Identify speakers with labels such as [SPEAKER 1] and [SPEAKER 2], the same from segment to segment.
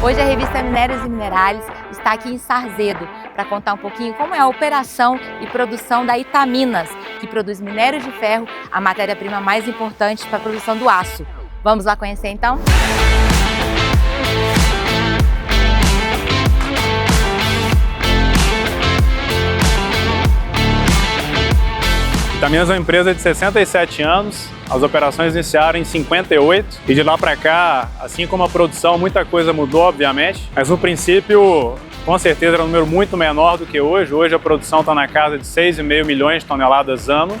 [SPEAKER 1] Hoje a revista Minérios e Minerais está aqui em Sarzedo para contar um pouquinho como é a operação e produção da Itaminas, que produz minérios de ferro, a matéria-prima mais importante para a produção do aço. Vamos lá conhecer então?
[SPEAKER 2] Itaminas é uma empresa de 67 anos, as operações iniciaram em 58 e de lá para cá, assim como a produção, muita coisa mudou, obviamente, mas no princípio, com certeza era um número muito menor do que hoje. Hoje a produção está na casa de 6,5 milhões de toneladas ano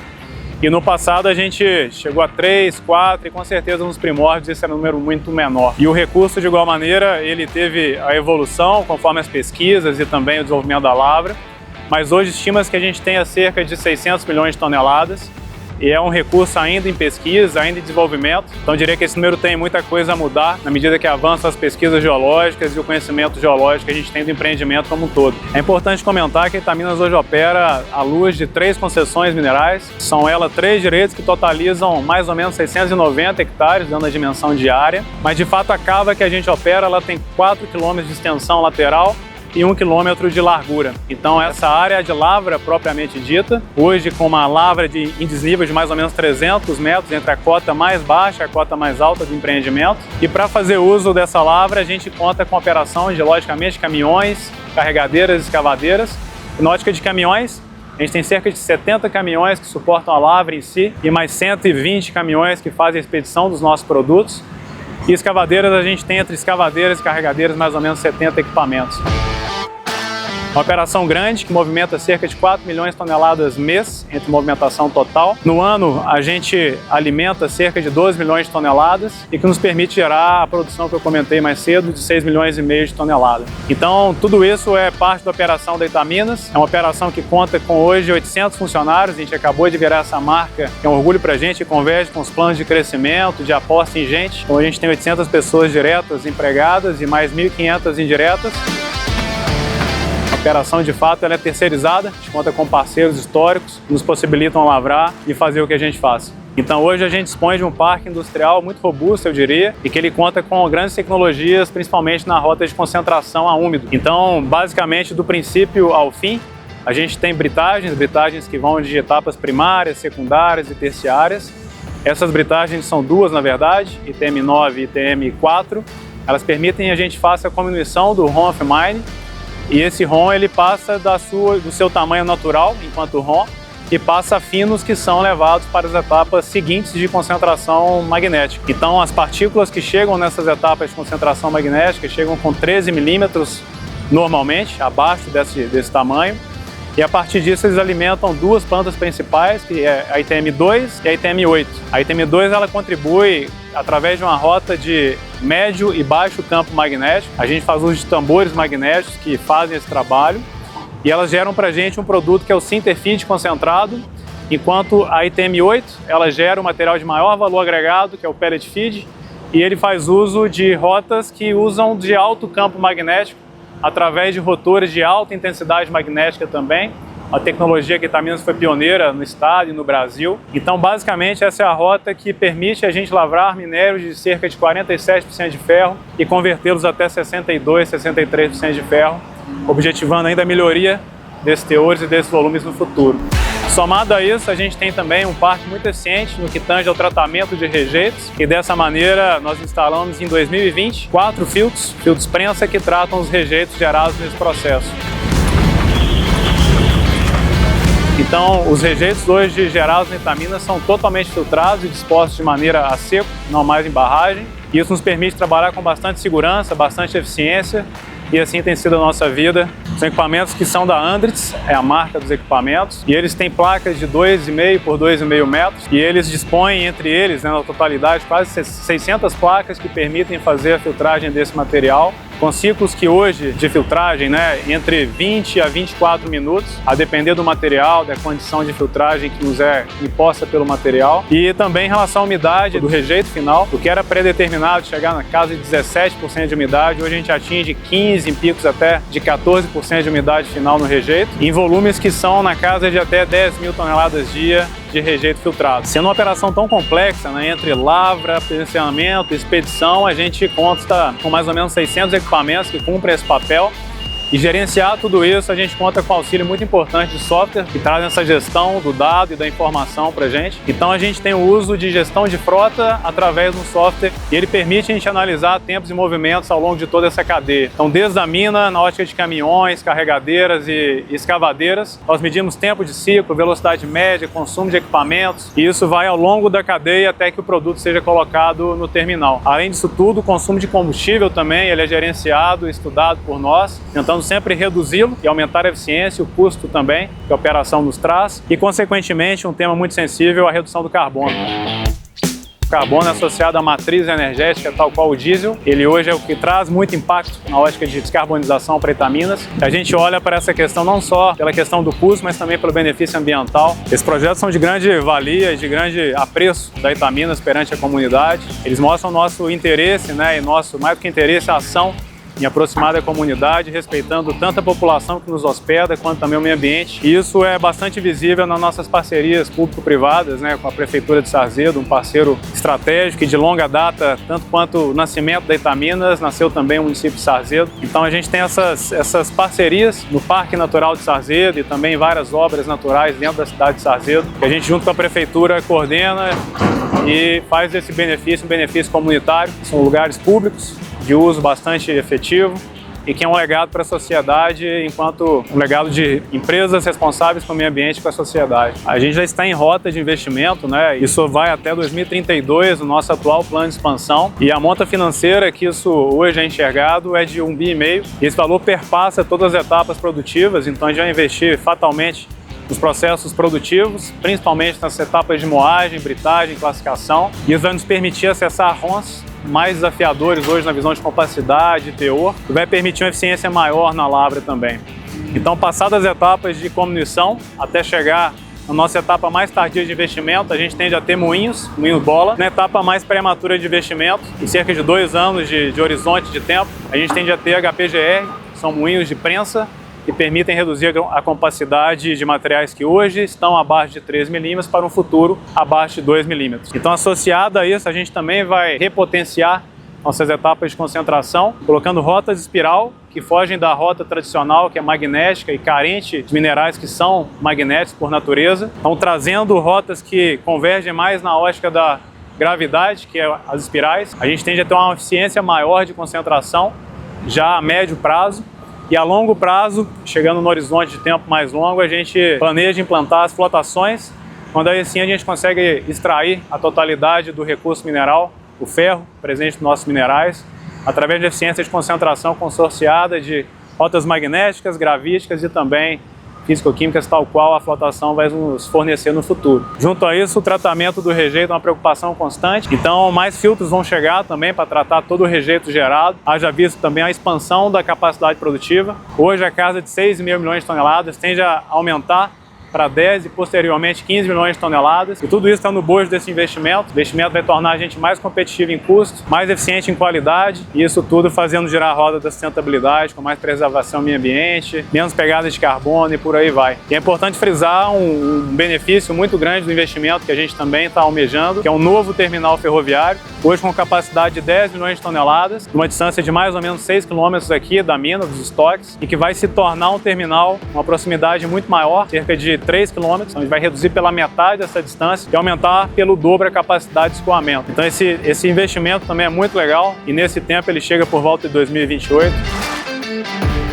[SPEAKER 2] e no passado a gente chegou a 3, 4 e com certeza nos primórdios esse era um número muito menor. E o recurso, de igual maneira, ele teve a evolução conforme as pesquisas e também o desenvolvimento da lavra. Mas hoje estima-se que a gente tenha cerca de 600 milhões de toneladas e é um recurso ainda em pesquisa, ainda em desenvolvimento. Então eu diria que esse número tem muita coisa a mudar na medida que avançam as pesquisas geológicas e o conhecimento geológico que a gente tem do empreendimento como um todo. É importante comentar que a Itaminas hoje opera à luz de 3 concessões minerais. São elas 3 direitos que totalizam mais ou menos 690 hectares, dando a dimensão de área. Mas de fato a cava que a gente opera, ela tem 4 quilômetros de extensão lateral e 1 quilômetro de largura. Então essa área de lavra propriamente dita, hoje com uma lavra em desnível de mais ou menos 300 metros entre a cota mais baixa e a cota mais alta do empreendimento. E para fazer uso dessa lavra a gente conta com operação de, logicamente, caminhões, carregadeiras, escavadeiras. Na ótica de caminhões, a gente tem cerca de 70 caminhões que suportam a lavra em si e mais 120 caminhões que fazem a expedição dos nossos produtos. E escavadeiras, a gente tem entre escavadeiras e carregadeiras mais ou menos 70 equipamentos. Uma operação grande que movimenta cerca de 4 milhões de toneladas mês entre movimentação total. No ano, a gente alimenta cerca de 12 milhões de toneladas e que nos permite gerar a produção que eu comentei mais cedo de 6 milhões e meio de toneladas. Então, tudo isso é parte da operação da Itaminas. É uma operação que conta com hoje 800 funcionários. A gente acabou de virar essa marca, que é um orgulho para a gente e converge com os planos de crescimento, de aposta em gente. Então, a gente tem 800 pessoas diretas empregadas e mais 1.500 indiretas. A operação, de fato, ela é terceirizada, a gente conta com parceiros históricos que nos possibilitam lavrar e fazer o que a gente faz. Então hoje a gente dispõe de um parque industrial muito robusto, eu diria, e que ele conta com grandes tecnologias, principalmente na rota de concentração a úmido. Então, basicamente, do princípio ao fim, a gente tem britagens que vão de etapas primárias, secundárias e terciárias. Essas britagens são 2, na verdade, ITM9 e ITM4. Elas permitem que a gente faça a diminuição do ROM of mine. E esse ROM ele passa do seu tamanho natural, enquanto ROM, e passa a finos que são levados para as etapas seguintes de concentração magnética. Então as partículas que chegam nessas etapas de concentração magnética chegam com 13 milímetros normalmente, abaixo desse tamanho. E a partir disso eles alimentam 2 plantas principais, que é a ITM2 e a ITM8. A ITM2 ela contribui através de uma rota de médio e baixo campo magnético. A gente faz uso de tambores magnéticos que fazem esse trabalho e elas geram para a gente um produto que é o Sinterfeed concentrado, enquanto a ITM8 ela gera um material de maior valor agregado, que é o Pellet Feed, e ele faz uso de rotas que usam de alto campo magnético através de rotores de alta intensidade magnética também. A tecnologia que a Itaminas foi pioneira no estado e no Brasil. Então, basicamente, essa é a rota que permite a gente lavrar minérios de cerca de 47% de ferro e convertê-los até 62%, 63% de ferro, objetivando ainda a melhoria desses teores e desses volumes no futuro. Somado a isso, a gente tem também um parque muito eficiente no que tange ao tratamento de rejeitos e dessa maneira nós instalamos em 2020 4 filtros prensa que tratam os rejeitos gerados nesse processo. Então, os rejeitos hoje gerados na Itaminas são totalmente filtrados e dispostos de maneira a seco, não mais em barragem. Isso nos permite trabalhar com bastante segurança, bastante eficiência e assim tem sido a nossa vida. São equipamentos que são da Andritz, é a marca dos equipamentos, e eles têm placas de 2,5 por 2,5 metros e eles dispõem entre eles, na totalidade, quase 600 placas que permitem fazer a filtragem desse material, com ciclos que hoje de filtragem, entre 20 a 24 minutos, a depender do material, da condição de filtragem que nos é imposta pelo material. E também em relação à umidade do rejeito final, o que era predeterminado chegar na casa de 17% de umidade, hoje a gente atinge 15, em picos até de 14% de umidade final no rejeito, em volumes que são na casa de até 10 mil toneladas dia de rejeito filtrado. Sendo uma operação tão complexa, né, entre lavra, presenciamento, expedição, a gente conta com mais ou menos 600 equipamentos que cumprem esse papel. E gerenciar tudo isso, a gente conta com um auxílio muito importante de software que traz essa gestão do dado e da informação para a gente. Então a gente tem o uso de gestão de frota através de um software e ele permite a gente analisar tempos e movimentos ao longo de toda essa cadeia. Então desde a mina, na ótica de caminhões, carregadeiras e escavadeiras, nós medimos tempo de ciclo, velocidade média, consumo de equipamentos e isso vai ao longo da cadeia até que o produto seja colocado no terminal. Além disso tudo, o consumo de combustível também, ele é gerenciado e estudado por nós, tentando sempre reduzi-lo e aumentar a eficiência, o custo também que a operação nos traz e, consequentemente, um tema muito sensível, a redução do carbono. O carbono é associado à matriz energética, tal qual o diesel. Ele hoje é o que traz muito impacto na ótica de descarbonização para Itaminas. A gente olha para essa questão não só pela questão do custo, mas também pelo benefício ambiental. Esses projetos são de grande valia e de grande apreço da Itaminas perante a comunidade. Eles mostram nosso interesse, né, e nosso, mais do que interesse, a ação em aproximar da comunidade, respeitando tanto a população que nos hospeda, quanto também o meio ambiente. E isso é bastante visível nas nossas parcerias público-privadas, né, com a Prefeitura de Sarzedo, um parceiro estratégico e de longa data, tanto quanto o nascimento da Itaminas, nasceu também o município de Sarzedo. Então a gente tem essas parcerias no Parque Natural de Sarzedo e também várias obras naturais dentro da cidade de Sarzedo, que a gente junto com a Prefeitura coordena e faz esse benefício, um benefício comunitário. São lugares públicos, de uso bastante efetivo e que é um legado para a sociedade enquanto um legado de empresas responsáveis com o meio ambiente e com a sociedade. A gente já está em rota de investimento, né? Isso vai até 2032, o nosso atual plano de expansão, e a monta financeira que isso hoje é enxergado é de 1,5 bi. E esse valor perpassa todas as etapas produtivas, então a gente vai investir fatalmente nos processos produtivos, principalmente nas etapas de moagem, britagem, classificação. E isso vai nos permitir acessar RONs mais desafiadores hoje na visão de capacidade, teor, e vai permitir uma eficiência maior na lavra também. Então, passadas as etapas de comunição, até chegar na nossa etapa mais tardia de investimento, a gente tende a ter moinhos bola. Na etapa mais prematura de investimento, em cerca de 2 anos de horizonte de tempo, a gente tende a ter HPGR, são moinhos de prensa, que permitem reduzir a capacidade de materiais que hoje estão abaixo de 3 milímetros para um futuro abaixo de 2 milímetros. Então, associado a isso, a gente também vai repotenciar nossas etapas de concentração, colocando rotas de espiral que fogem da rota tradicional, que é magnética e carente de minerais que são magnéticos por natureza. Então, trazendo rotas que convergem mais na ótica da gravidade, que é as espirais. A gente tende a ter uma eficiência maior de concentração já a médio prazo. E a longo prazo, chegando no horizonte de tempo mais longo, a gente planeja implantar as flotações, quando aí sim a gente consegue extrair a totalidade do recurso mineral, o ferro presente nos nossos minerais, através de eficiência de concentração consorciada de rotas magnéticas, gravíticas e também físico-químicas, tal qual a flotação vai nos fornecer no futuro. Junto a isso, o tratamento do rejeito é uma preocupação constante, então mais filtros vão chegar também para tratar todo o rejeito gerado. Haja visto também a expansão da capacidade produtiva. Hoje a casa de 6,5 milhões de toneladas tende a aumentar para 10 e posteriormente 15 milhões de toneladas. E tudo isso está no bojo desse investimento. O investimento vai tornar a gente mais competitivo em custo, mais eficiente em qualidade e isso tudo fazendo girar a roda da sustentabilidade, com mais preservação do meio ambiente, menos pegada de carbono e por aí vai. E é importante frisar um benefício muito grande do investimento que a gente também está almejando, que é um novo terminal ferroviário, hoje com capacidade de 10 milhões de toneladas, uma distância de mais ou menos 6 quilômetros aqui da mina, dos estoques, e que vai se tornar um terminal com uma proximidade muito maior, cerca de 3 quilômetros, então a gente vai reduzir pela metade essa distância e aumentar pelo dobro a capacidade de escoamento. Então esse investimento também é muito legal e nesse tempo ele chega por volta de 2028.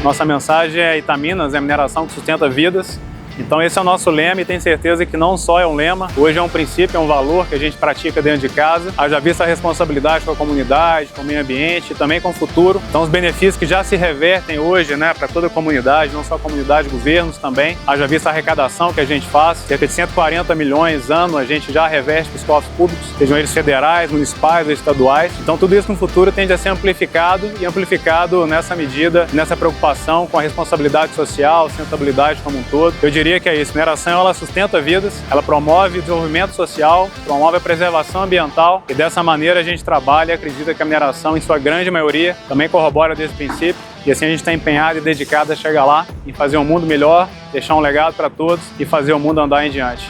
[SPEAKER 2] Nossa mensagem é Itaminas, é a mineração que sustenta vidas. Então esse é o nosso lema e tenho certeza que não só é um lema, hoje é um princípio, é um valor que a gente pratica dentro de casa. Haja vista a responsabilidade com a comunidade, com o meio ambiente e também com o futuro. Então os benefícios que já se revertem hoje, né, para toda a comunidade, não só a comunidade, governos também. Haja vista a arrecadação que a gente faz, cerca de 140 milhões ano a gente já reverte para os cofres públicos, sejam eles federais, municipais ou estaduais. Então tudo isso no futuro tende a ser amplificado e amplificado nessa medida, nessa preocupação com a responsabilidade social, sustentabilidade como um todo. Eu diria que é isso, a mineração ela sustenta vidas, ela promove o desenvolvimento social, promove a preservação ambiental e dessa maneira a gente trabalha e acredita que a mineração, em sua grande maioria, também corrobora desse princípio e assim a gente está empenhado e dedicado a chegar lá e fazer um mundo melhor, deixar um legado para todos e fazer o mundo andar em diante.